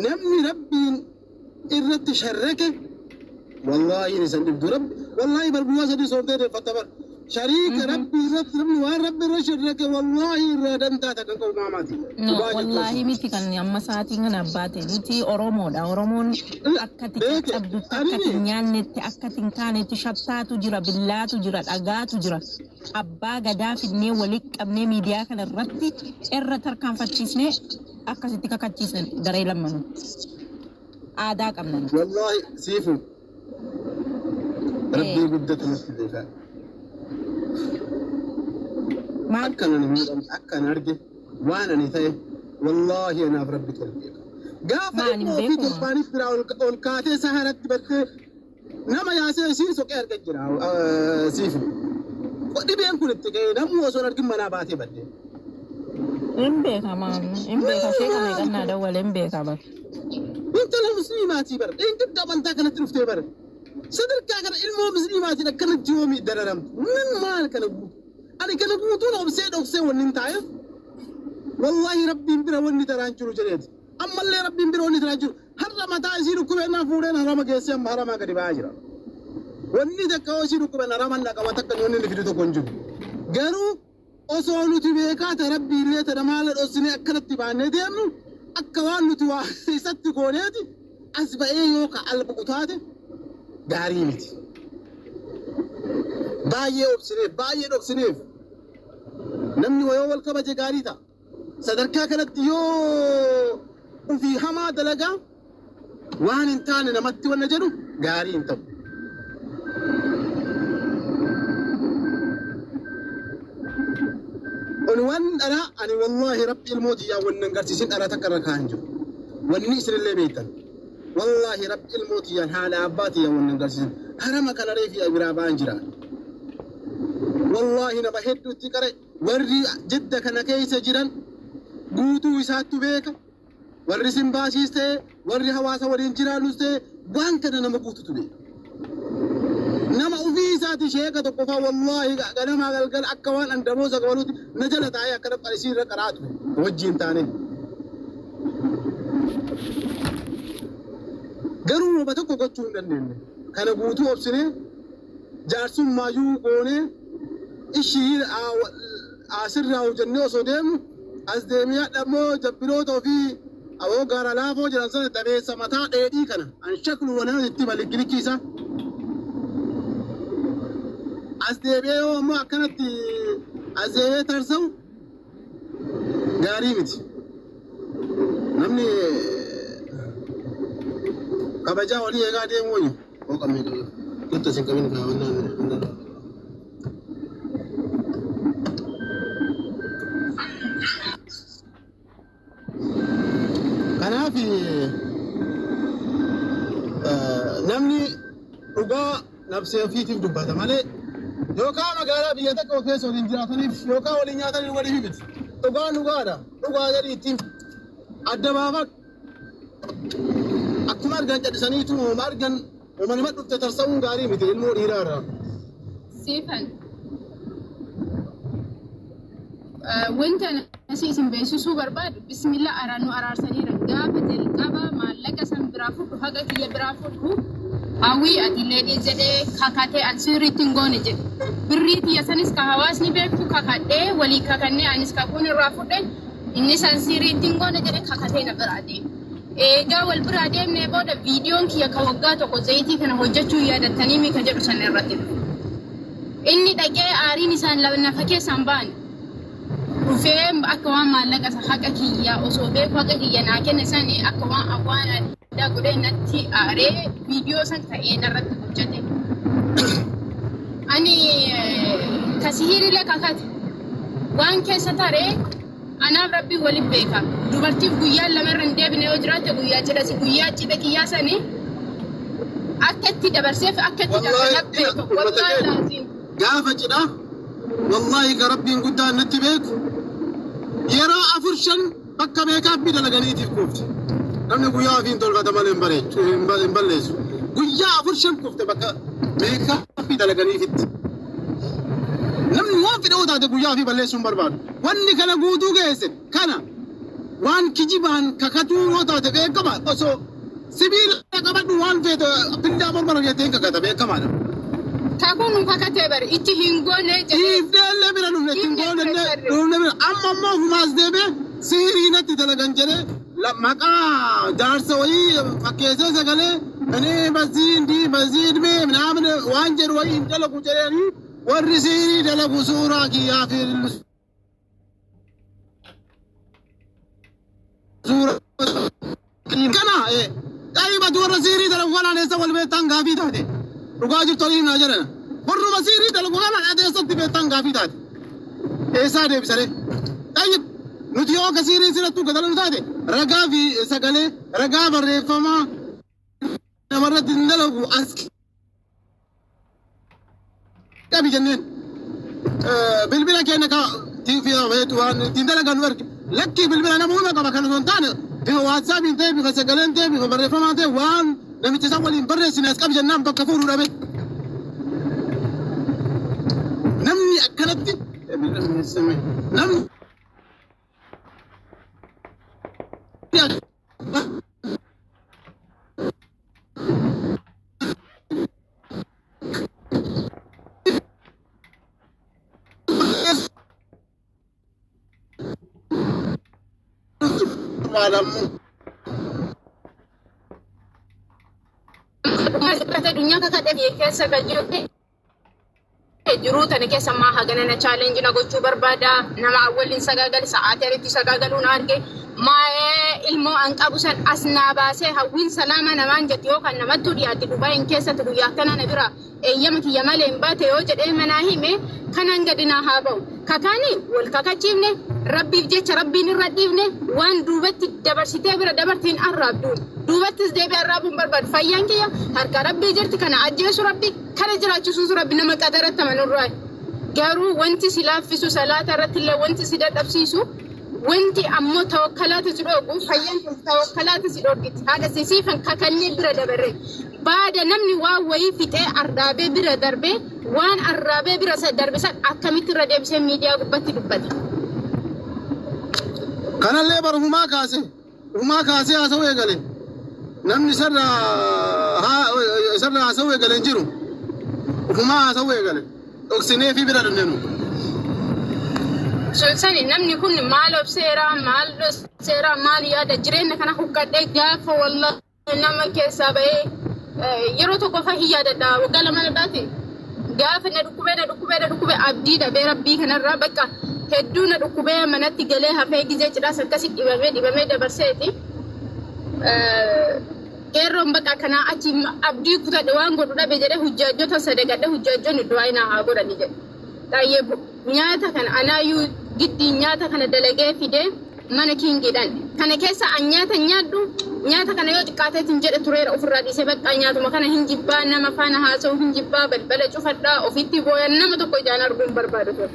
نمني ربي إردت شركه والله نسند رب والله بالبواسة دي صورتين فتبر شريك ربي ربي وربي رشرك والله ردنت تكون ماماتي والله ميتي كان يوم ساعتي أنا باتي ميتي أورومون أكتك أبدو أكتك نيانة أكتك كانت شتات تجرا بالله تجرا أجا تجرا أبا قدا في النيو ولك أبني ميديا كان الرتي الرتر كان فتشيسني أكتك كتشيسن دري لمنو عادك أمنا والله سيفو ربي قدت مستدفع ما أكن أرجع وأنا نثيه والله أنا في ربي كلبي قافل في تباني فراول الكاتي سهرت بس نما ياسين سوق أرجع جراو سيفو ودي بيان كل تجي نمو وصل أرجع مناباتي بدي إمبي كمان إمبي كشيء كمان كنا دول إمبي كمان أنت المسلماتي بر أنت دبل تاكل ترفتي بر صدر كاكر علمه مسلماتي لكن جومي دررم من مال كانوا أنا كانوا بموتون أبسيد أقسم وننتعه والله ربي بيرا وني ترانجلو جريد أما اللي ربي بيرا وني ترانجلو هرما تأسيرو كبنا فورين هرما جيسيام هرما كريبا أجرا وني تكاوسيرو كبنا هرما لك وتكن وني لفيدو كونجو قالوا أصولو تبيكات ربي اللي ترمال الأسنة أكلت تبانة ديمنو أكوان نتوا يسات كونيتي أسبأي يوكا البقطاتي غاريمتي باية أوكسنيف نمني ويوال كبجة غاريتا صدركا كانت يو وفي حما دلقا وان انتان نمتي ونجنو غاري انتو ونوان أنا والله ربي الموت يا وننقرسيسين أنا تكرر كانجو ونسر اللي بيتا والله ربي الموت يا حال أباتي يا وننقرسيسين هرمك الريفي أبرابان جران والله نبهدو تكره ورّي جدّ كنا كيس جيران قوتو يساتو بيكا ورّي سمباسيسته ورّي حواسا ورين جيرانوسته وان كنا نما قوتو تبي نما أوفيساتي شيكا تقفا والله قنما قلقل أكوان أن دموزا قولوتي نجلت آيا كنب قرسير رقراتو وجين تاني قروا بتكو قوتو ندنين كان قوتو أبسنه جارسون مايو قونه الشهير عصر راو جنة صدام أزدمية دمو جبلوتو في أو غارا لافو جلسنا تبي سماتا ديدي كنا عن شكل ونا يتبع الكنيسة أزدمية وما كانت أزدمية ترسم غاريمتي نمني كبجا ولي يقعد يموني وكمل كنت سنكمل كهونا أنا في نمني رجاء نفسي في تيم دبّة ماله يوكا مقالة بيتك وفيس ولينجاتني يوكا ولينجاتني ولي بيت رجاء جري تيم أدبابك أكمل جن جدّسانيتو ومارجن ومن ما تترسمون غاري مثل المور هيرارا سيفن وانت نسيسن بيسوسو برباد بسم الله أرانو أرارسني رجع بدل كابا مالك سن برافو حاجة كي برافو أوي أدلة زده كاكاتة أنسوري تنقون جد بريتي يسانس كهواس نبيكو كاكاتة ولي كاكنة أنس كابون الرافو ده إني سانسيري تنقون جد كاكاتة نبرادي إيجا والبرادي من بعد فيديون كي كوجاتو كوزيتي كنا هجتشو يا دتانيمي كجرو سن الرتب إني تجي أريني سان لبنا فكي سامبان وفهم أكوان مالك أسحاق كيا أصوبه فاق كيا ناكن نساني أكوان دا قدر نتي أري فيديو سان كأين الرتب جدي أني تسهيل لك أكاد وان كساتاري أنا ربي ولي بيكا دوبارتي بويا لما رندي بني أجرات بويا جلسي بويا جدا كيا سني أكتي دبرسيف أكتي دبرسيف والله لازم قافة جدا والله كربي قدام نتبيك يرى أفرشن بكا بيكا بيدا لغنيتي كوفت نمني قويا فين تولغا تمال امباليس قويا أفرشن كوفت بكا بيكا بيدا لغنيتي نمني وافد أودا دي قويا في بليسون برباد واني كان قودو جيسن كان وان كجيبان ككتو وطا تبي كمان أسو سبيل كمان وان في بندا مرة يتين ككتبه كمان تكون ككتبر إتهينغونة إفدال بنا نمتهينغونة نمنا أما ما هو مازدبه سيرينا تدلعن لا مكا دارس وعي فكيسة سكالة أنا مزيد مي منامن وانجر وعي إنتلا كوجراني ورسيري دلا كوسورا كيا في سورة كنا أي بدور رسيري دلا كوانا نسا والبيتان غافي تاته ركاجي تولي ناجرنا برو رسيري دلا كوانا نسا تبيتان غافي تاته ऐसा दे बिचारे ताई नुतियों का सीरी सिर्फ तू कदम उठा दे रगा भी सगले रगा बर्रे फमा नमर्रा दिंदल को आस्क क्या भी जन्नत बिल्बिला क्या नका तीफी है तो दिंदल का नवर लक्की बिल्बिला ना मुँह में का बखन होता है भी व्हाट्सएप इंते भी सगले इंते भी बर्रे फमा इंते वान नमी चीज़ वाली बर्रे सिनेस का भी जन्नत बक्का फूल उड़ावे नमी अकलती نم dunia kakak dia kesa kajuti جروت أنا كيس ما هجنا أنا challenge نقول شو بربادا نما أولين سجاجل ساعات يريد سجاجلون أرجع ما ilmu angka busan asna base hawin salama na manja tiyo kan na maturi ati dubai in kesa tu ya kana na bira yamaki yamale mbate yo jade manahime kanan gadina habau kakani wal kakachimne rabbi je rabbi ni radivne wan dubati dabarsite bira dabartin arabdu dubati debe arabun barbad fayanki ya har ka rabbi jirti kana ajjesu rabbi kana jirachu su rabbi na makadarat tamanurrai garu wanti silafisu salata ratilla wanti sidat absisu wanti ammo tawakkalat sidogu fayyan tawakkalat sidogit hada sisifan kakanni bira dabare baada namni waa wayi fite ardabe bira darbe wan ardabe bira sa darbe sa akamit radebse media gubbati dubbati kana le bar huma kaase asawe gale namni sarra asawe gale jiru huma asawe gale oksine fi bira dundenu سلسلة نمني كل مال بسيرة مال يا دجرين كنا حكاد جاف والله نما كسبة يروتو كفاه يا ددا وقال ما نداتي جاف ندكوبة عبدي دا بربي كنا ربك هدونا دكوبة مناتي جلها في جزء جراس الكسيك إبامي دا برسيتي كيرم بك كنا أجي عبدي كذا دوان قدودا بجري هجاجو تصدق ده هجاجو ندواينا عبورا نيجي طيب nyata kan anayu giddi nyata kan dalage fide mana kingidan kana kesa anyata nyata kana yo tikate tinjede turera ofurra di sebak anyata makana hinjibba nama fana haso hinjibba balbala cufadda ofitti boyan nama to ko janar gum barbado to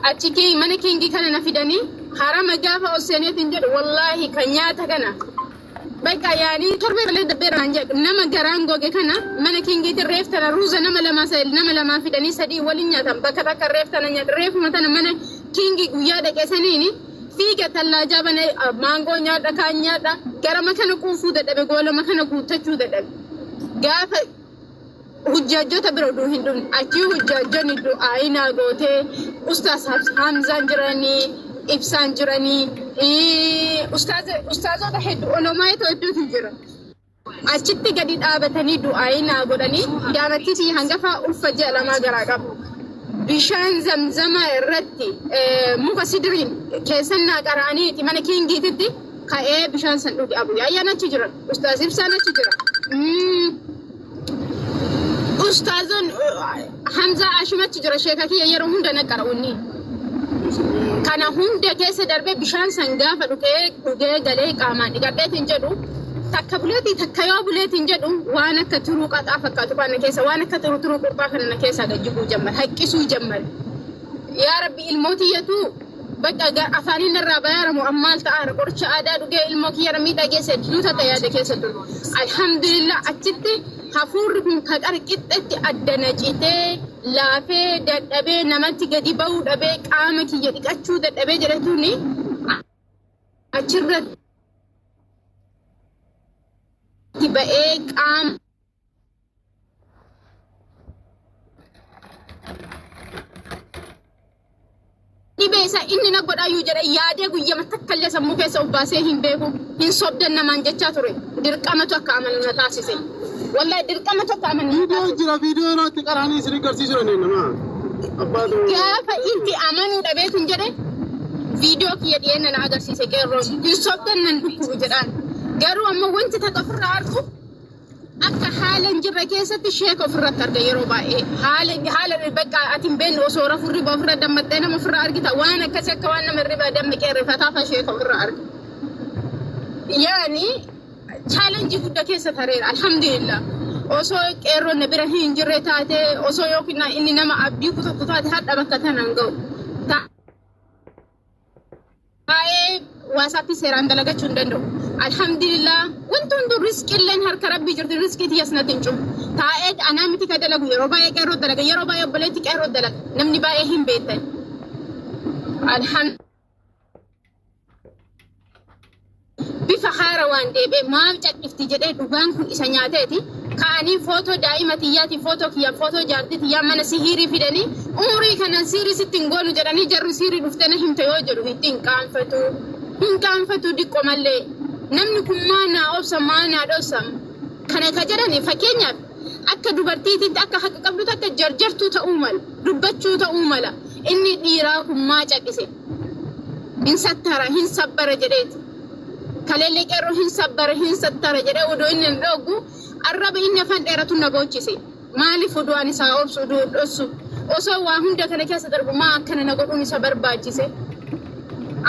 achiki mana kingi kana nafidani harama gafa osene tinjede wallahi kanyata kana baka yani torbe le dabber anje nama garango ge kana mana kingi te reftana ruza nama lama fidani sadi walinya tam baka baka reftana nya ref mata mana kingi guya da kesanini figa tallaja bane mango nya da kanya da gara makana kufu da dabe gola makana kutachu da dabe gafa hujjajjo tabro do hindun aki hujjajjo ni do aina gote ustaz hamza jirani ibsan jirani ustazo da hedu olomay to do tijira achitti gadi dabatani do aina godani damatiti hangafa ulfaje alama garaga bishan zamzama irratti mufassidirin kesanna qarani ti mana kingi titti ka bishan sandudi abu ayana tijira ustaz ibsan tijira ustazon hamza ashumat tijira shekaki yero hunda na qaruni kana hunda kesa darbe bishan sangafa duge gale qaman digabetin jedu takabuleti takayo buletin jedu wana katuru qata fakatu bana kesa wana katuru qurba kana kesa gajibu jammal haqisu jammal ya rabbi ilmotiyatu baka gar afanin rabaya muammal ta'ara qurcha ada duge ilmoki yarmi dage se duta tayade kesa dur alhamdulillah achitti hafurkum kadar qittati adana jite lafe dadhabe namatti gadi bahu dhabe qaama kiyya dhiqachuu dadhabe jedhatuni achirratti ba'ee qaama dhibee isaa inni na godhaayyuu jedhe yaadee guyyama takkallee sammuu keessa obbaasee hin beeku hin sobdan namaan jechaa ture dirqamatu akka amanu na taasise wallahi dirqamatu akka amanu na taasise jira viidiyoo irratti qaraanii isin garsiisuu nama abbaatu gaafa itti amanuu dhabeetu jedhe viidiyoo kiyya dhiyeenya na agarsiise qeerroo hin sobdan nan dhukkubu jedhaan garuu amma wanti takka ofirraa argu akka haala hin jirre keessatti sheeka ofirratti arga yeroo baay'ee haala bakka ati hin beekne osoo rafuu riba ofirra dammaxxee nama ofirraa argita waan akkasii akka waan nama riba dammaqee rifataa fa sheeka ofirraa arga yaani chaalenjii guddaa keessa tareera alhamdulillah osoo qeerroon na bira hin jirre taate osoo yookiin inni nama abdii kutu taate hadha bakka tanaan ga'u baay'ee waasaatti seeraan dalagachuu hin danda'u alhamdulillah wanti hundi riskiilleen harka rabbii jirti riskii tiyas na tincu taa'ee anaa miti ka dalagu yeroo baay'ee qeerroo dalaga yeroo baay'ee obboleetti qeerroo dalaga namni baay'ee hin beektan bifa haara waan deebee maaf caqqifti jedhee dhugaan kun isa nyaateeti ka'anii footoo daa'ima tiyyaati footoo kiyya footoo jaartii tiyyaa mana sihiirii fidanii umurii kana siirii sitti hin goonu jedhanii jarri siirii dhuftee na himte yoo jedhu itti hin qaanfatu diqqoo mallee namni kun maanaa obsa maanaa dhoosam kana ka jedhani fakkeenyaaf akka dubartiititti akka haqa qabdutti akka jarjartuu ta'uu mala dubbachuu ta'uu mala inni dhiiraa kun maa caqqise hin sattara hin sabbara jedheeti kaleellee qeerroo hin sabbara hin sattara jedhee odoo inni hin dhoogu arraba inni afaan dheeratu na bochise maaliif oduun isaa obsu dhossu osoo waa hunda kana keessa darbu maa akkana na godhuun isa barbaachise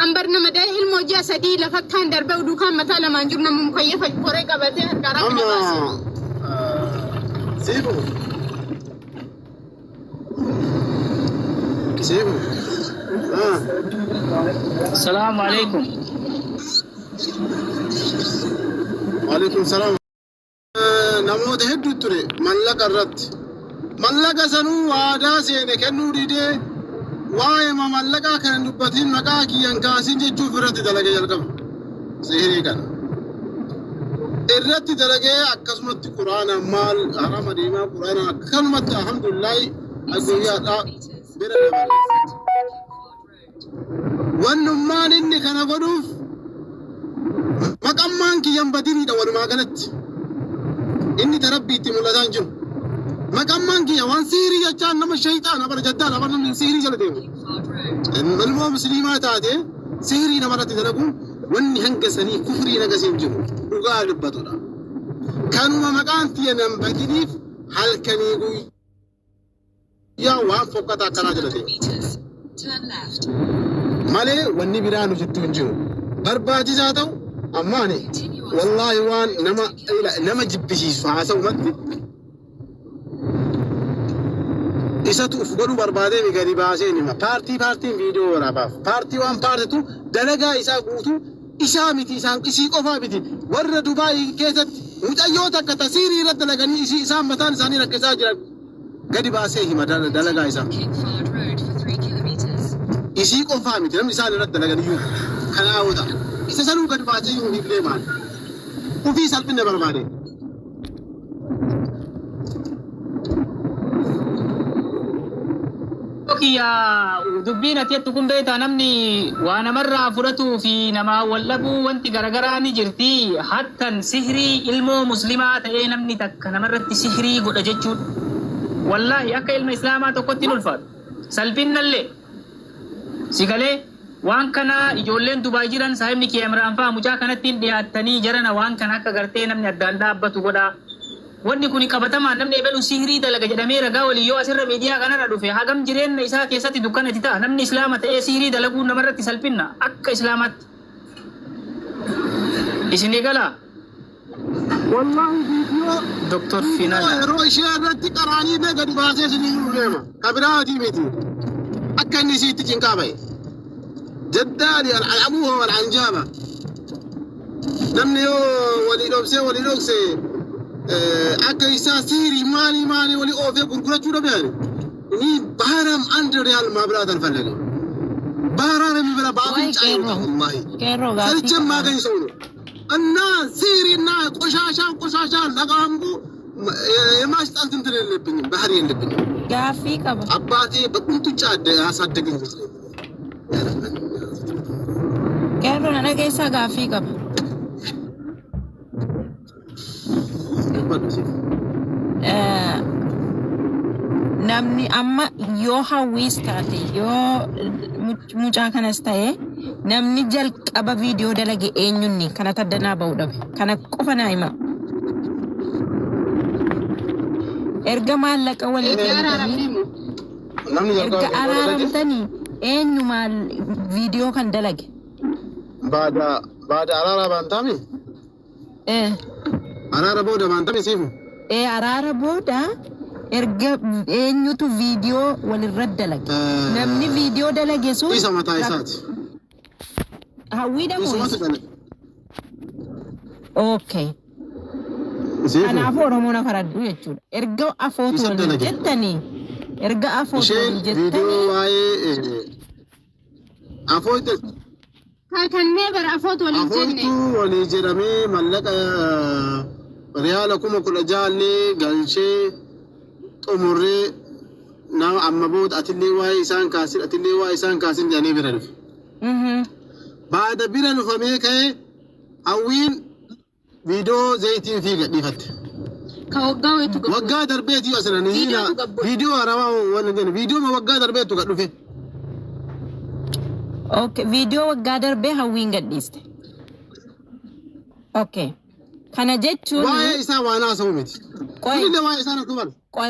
ambar nama da'e ilmoo ji'a sadii lafa kan darbe duukaan mataa lamaan jiru nama mukayyefa koree qabatee harkaraa kana baase siibu Assalamu alaikum. Waalaikum salaam. Namoota hedduu ture mallaqa irratti mallaqa sanuu waadaa seene kennuu didee waa'ee mallaqaa kana dubbatiin maqaa kiyyan kaasin jechuuf irratti dalagee jalqaba sihirii kana irratti dalagee akkasumatti quraana maal harama deemaa quraana akkanumatti alhamdulillahi agguyyaadhaa bira dabalee wannummaan inni kana godhuuf maqammaan kiyyan badiniidha walumaa galatti inni tarabbiitti mul'ataa hin jiru maqammaan kiyya waan sihirii jechaan nama shayxaana bara jaddaa lafa namni sihirii jala deemu ilmoo musliimaa taate sihirii namarratti dalagu wanni hanga sanii kufrii nagasiin jiru dhugaa dubbatudha kanuma maqaan tiyya nan badiniif halkanii guyyaa waan fokkata akkanaa jala deemu malee wanni biraa nu jidduu hin jiru barbaachisaa ta'u ammaani wallahi waan nama jibbisiisu haasa'umatti isatu uf godhu barbaadee mi gadi baasee nima paartiin viidiyoo waraabaaf paartii waan paartitu dalagaa isaa guutuu isaa miti isii qofaa miti warra Dubaayii keessatti mucayyoota akka tasiirii irratti dalaganii isaan mataan isaanii rakkisaa jiran gadi baasee hima dalagaa isaa isii qofaa miti namni isaan irratti dalaganiyyuu kanaa wota isa sanuu gadi baasee himuu hiiflee maal ufii salphina barbaade Ya dubbiin ati attu kun beektaa namni waa namarraa fudhatuu fi namaa wallabuu wanti garagaraa ni jirti hattan sihirii ilmoo muslimaa ta'ee namni takka namarratti sihirii godha jechuudha wallahi akka ilma islaamaa tokkotti hin ulfaatu salphinnallee sigalee waan kana ijoolleen Dubaay jiran saahibni kee Imraan fa'aa mucaa kanatti dhiyaattanii jarana waan kana akka gartee namni addaan dhaabbatu godha wanni kuni qabatamaan namni ebalu sihirii dalaga jedhamee ragaa walii yoo asirra miidiyaa kanarra dhufe hagam jireenya isaa keessatti dukkanatti ta'a namni islaama ta'ee sihirii dalaguu namarratti salphinna akka islaamaatti isin eegala wallahi viidiyoo Dr. Finala yeroo ishee irratti qaraanii gadi baasee isinii deema kabiraatii miti akka inni isiitti cinqaa ba'e jaddaali al'abuha wal'anjaaba namni yoo walii dhoksee akka isaa sihirii maali wali oofee gurgurachuu dhabeani ni baharam 100 riyaal maa biraatan fallage باران بلا بابين شايو والله سرچم ما غن سو انا سيرينا قشاشان لقامبو يماش طالت انت للبني بحر يلبني غافي قبا اباتي بقنت ጫደ ያሳደገኝ كيرو انا كيسا غافي قبا namni amma yoo hawwiis taate yoo mucaa kanas ta'e namni jalqaba viidiyoo dalage eenyunni kana taddanaa ba'u dhabe kana qofa naa hima erga maallaqa waliin erga araaramtanii eenyu maal viidiyoo kan dalage baada araara baantami araara booda baantami siifu araara booda erga eenyutu viidiyoo walirra dalage namni viidiyoo dalage sun isa mataa isaati hawwiidha moo okay kanaafuu oromoon faraddu jechuudha erga afootu waliin jettanii erga afootu waliin jettanii afootu kanneen bara afootu waliin jenne afootu waliin jedhamee mallaqa riyaala 16 galchee umurre na amma bod atilli way isan kasin jani biran baada biran fame kay awin video zayti fi gadifat ka wagga darbeti aslan hina video arawa wannan video ma wagga darbetu gadufe okay video wagga darbe hawin gadiste okay kana jechuun way isa wana sawmit koy ile way isa na kubar koy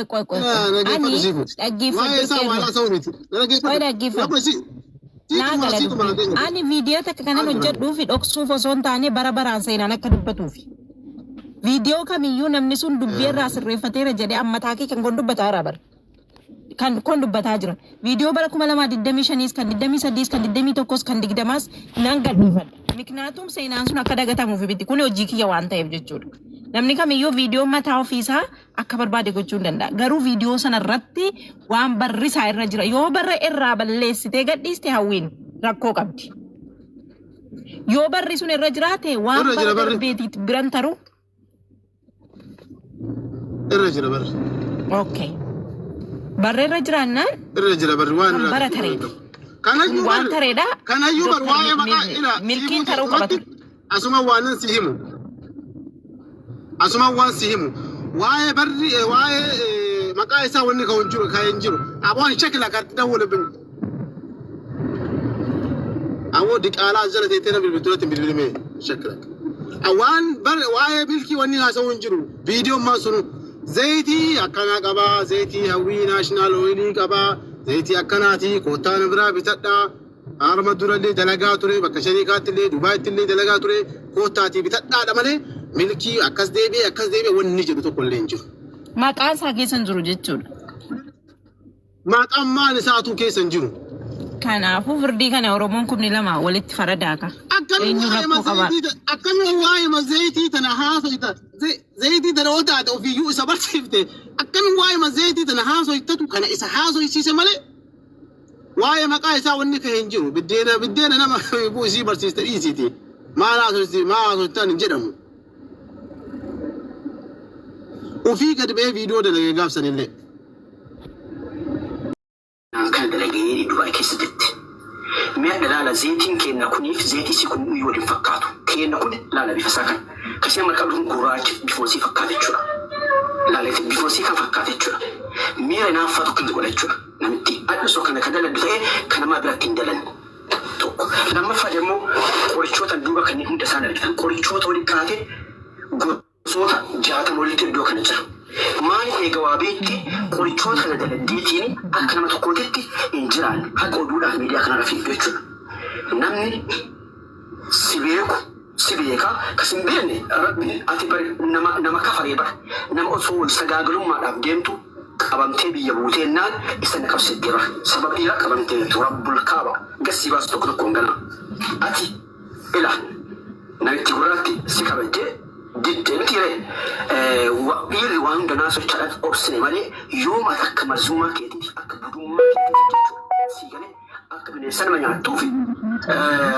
ani ani video takka kana hojjedhu fi dhoksuuf osoo hin taane barabaraan seenaan akka dubbatuufi video kamiyyuu namni sun dubbii irraa sirreeffateera jedhee ammataa kee kan dubbataa jira bara kan dubbataa jira video bara 2025 kan 23 kan 21 kan 20 nan gadhiifadha miknaatum seenaan sun akka dagatamuuf biti kun hojii kiyya waan ta'eef jechuudha namni kamiyyuu viidiyoo mataa ofiisaa akka barbaade gochuu danda'a garuu viidiyoo sana irratti waan barrisaa irra jira yoo barra irraa balleessitee gadhiiste hawwiin rakkoo qabdi yoo barri sun irra jiraate waan barbeetiit biran taru irra jira barri okay barra irra jiraannaan irra jira barri waan bara tareedha kanayyuu waan tareedha kanayyuu bar waa'ee maqaa ila milkiin taruu qabatu asuma waanan si himu asuma waan si himu waa'ee barri waa'ee maqaa isaa wanni kan jiru abaan shakila kartida wala bin awo diqala jala teetena bilbiltooti bilbilme shakila awaan bar waa'ee bilki wanni haasawun jiru viidiyoo ma sunu zayti akkana qaba zayti hawwi national oil qaba zayti akkanaati kootaan biraa bitadha arma durallee dalagaa ture bakka shariikaatti Dubaaytti dalagaa ture kootaati bitadha malee milki akkas deebi'ee wanni jedhu tokko illee hin jiru maqaan isaa keessan jiru jechuudha maqaan maal isaatu keessan jiru kanaafuu firdii kana oromoon kumni lama walitti faradaaka akkamiin waa'ee mazeetii tana haasoyta zayitii tana otaate ofiiyyuu isa barsiifte akkamiin waa'ee mazeetii tana haasoytatu kana isa haasoysiise malee waa'ee maqaa isaa wanni kan hin jiru biddeena nama isii barsiiste dhiisiiti maal haasoytan hin jedhamu ofii gad ba'ee viidiyoo dalagee gaafsanillee kan dalagee Dubaay keessatti mi'a dalaala zeetiin kenna kuniif zeetii si kun waliin fakkaatu kenna kun laala bifa isaa kan kasee marqa dhuun gurraacha bifoosii fakkaata jechuudha laaleetti bifoosii kan fakkaata jechuudha miira naafatu kan godha jechuudha namitti adusoo kana kan daladdu ta'ee kan namaa biratti hin dalan tokko lammaffaa immoo qorichoota duuba kanneen hunda isaan argitan qorichoota waliin kaate gosoota 60 walitti iddoo kana jira maali eega waa beekti qorichoota kana daladdeetiin akka nama tokkootitti hin jiraan haqa oduudhaaf miidiyaa kanarra fiigdu jechuudha namni si beeka kasin beekne rabbi ati bari nama kafaree bara nama osoo sagaagalummaadhaaf deemtu qabamtee biyya buuteennaan isa naqabsittee bara sababii qabamtee rabbul kaaba gassii baasu tokko tokkoon gana ati ila namitti gurraatti si kabajjee diddentire dhiirri waan hundanaa sochaadhaaf obsine malee yooma akka marzuumaa keetiif akka budummaa keetiif sii galee أكمل سنة من يعطوفي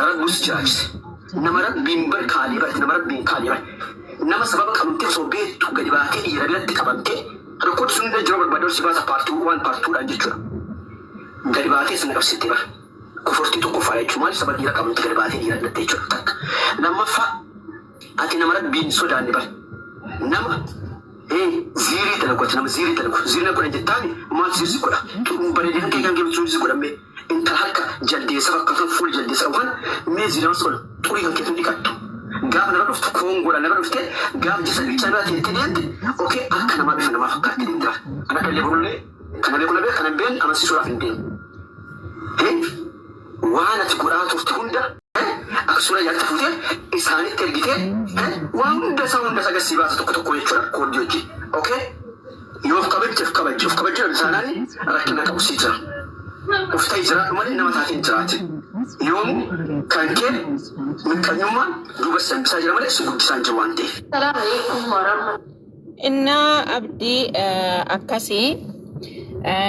رجوس جالس نمر بين بركالي بس نمر بين كالي بس نما سبب كم تكسو بيت تقدر باكي يرجع تكابنتي ركود سنة جواب بدر سباسة بارتو وان بارتو لانجتشر قدر باكي سنة كبستي بس كفرتي تكفى جمال سبب يرجع كم تقدر باكي يرجع تيجر تك نما فا أتي نمر بين سودان بس نما زيري تلقوا نما زيري تلقوا زيري نقول جتاني ما تزيد كلا بدينا كي كان جبت زيد كلا مي انت هلكا جلدي سبب كفر فول جلدي سبب مي زيران سول توري كان كتير كاتو قام نبرد في كونغو ولا نبرد في قام جسد الجامعة تدين اوكي انا ما بفهم ما فكرت انت انا كان يقول لي كان بين انا سيسورا في الدين وانا تقولات وتقول ده اكسورا يالتفوتي اساني تلقيتي وانده ساونده سيباسة تكتكو يتشرا كورديوجي اوكي يوف كبج لساناني ركنا كبسيجر وفتاي جرا مالي نما تاكين جراتي يوم كان كي من كان يوم دوبا سمساجر مالي سبب سانجوانتي السلام عليكم ورحمة Inna abdi akkasi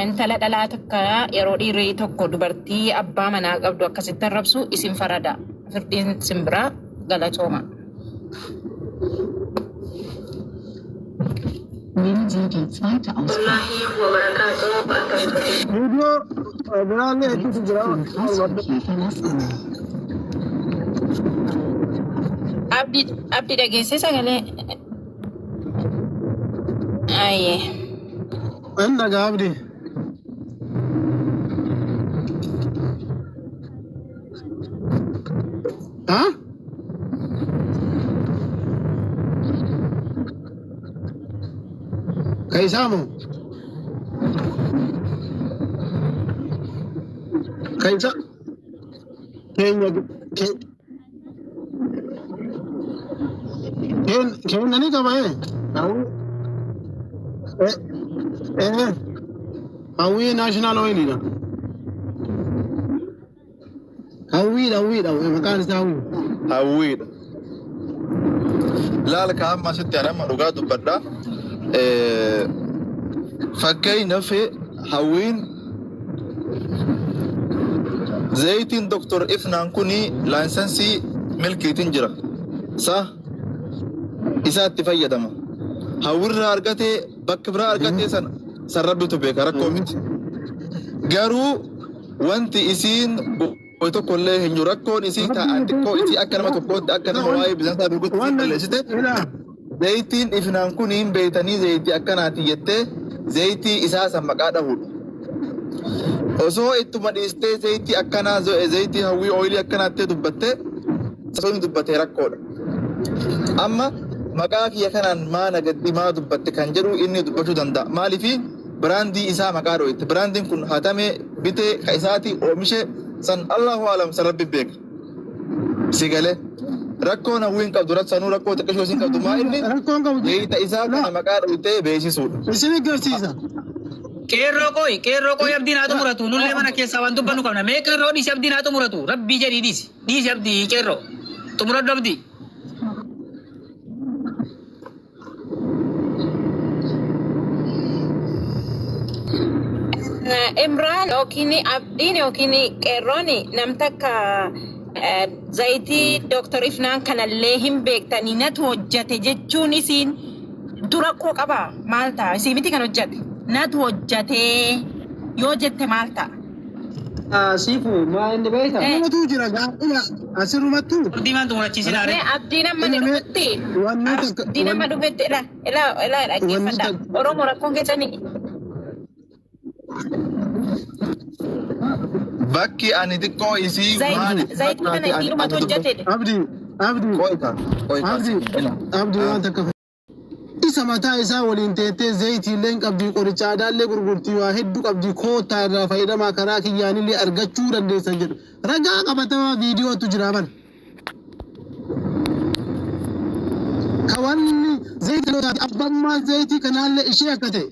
intala dhalaa takka yeroo dhiirri tokko dubartii abbaa manaa qabdu akkasitti arrabsu isin farada firdiin simbira galatooma. Wallahi wa barakatuh. Video berani itu segera. Abdi dhageesse sagalee. Aye. Anda gabdi. Hah? Kaisamu? Kaisa? Ken nani ka ba eh? Hawi national oil ina. Hawi makan sa hawi. Hawi. Lala ka amma sitti ana maruga dubbadda. Fakkayna fi hawin زيتين دكتور إفنان كوني لانسانسي ملكي تنجرة صح؟ إسات تفايا دما هاورا أرغتي بكبرا أرغتي سربي تبيك ركومت غارو وانتي إسين ويتو كله هنجو ركون إسين تا أنتكو إسي أكنا ما تبقوت أكنا مواي بزنسا بيقوت زيتين إفنان كوني بيتاني زيتي أكنا تيجتة زيتي إساسا مقادا هود osoo ittuma dhiistee zayitii akkanaa zayitii hawwii ooyilii akkanaatti dubbatte sasooni dubbattee rakkoodha. Amma maqaa kiyya kanaan maana gaddi maa dubbatte kan jedhu inni dubbachuu danda'a. Maaliifi biraandii isaa maqaa dhooyte. Biraandiin kun hatamee bitee ka isaatii oomishe san Allahu alam san rabbi beeka. Sigalee rakkoon hawwiin qabdu sanuu rakkoo xiqqashoo isin qabdu maa inni zayita isaa kana maqaa dhooytee beeksisuudha. Isin agarsiisa. Kerro koi abdi na muratu nulle mana kesa wantu banu kana me kerro di abdi na muratu rabbi jadi di abdi kerro tumurad abdi Imran okini abdi ne okini kerroni namtaka zaiti Dr. Ifnaan kanallee hin beektanii natu hojjate jechuun isin dura koo qaba maal ta'a isin miti kan hojjate natu hojjate yoo jette maal ta'a. Sifu maa inni beekta? Namatu jira gaa'ila asirrumattu. Abdi man tumurachiisin aare. Abdii nama ni dhufetti. Abdii nama dhufetti ila dhaggeeffadha. Oromoo rakkoon keessanii. Bakki ani xiqqoo isii Zayitii kana dhiirumatu hojjatedha. Abdi waan takka isa mataa isaa waliin teettee zayitiillee qabdii qoricha aadaallee gurgurtii waa hedduu qabdii kootaa irraa fayyadamaa karaa kiyyaanillee argachuu dandeessan jedhu ragaa qabatamaa viidiyootu jira ban kawanni zayitii abbammaa zayitii kanaallee ishee akka ta'e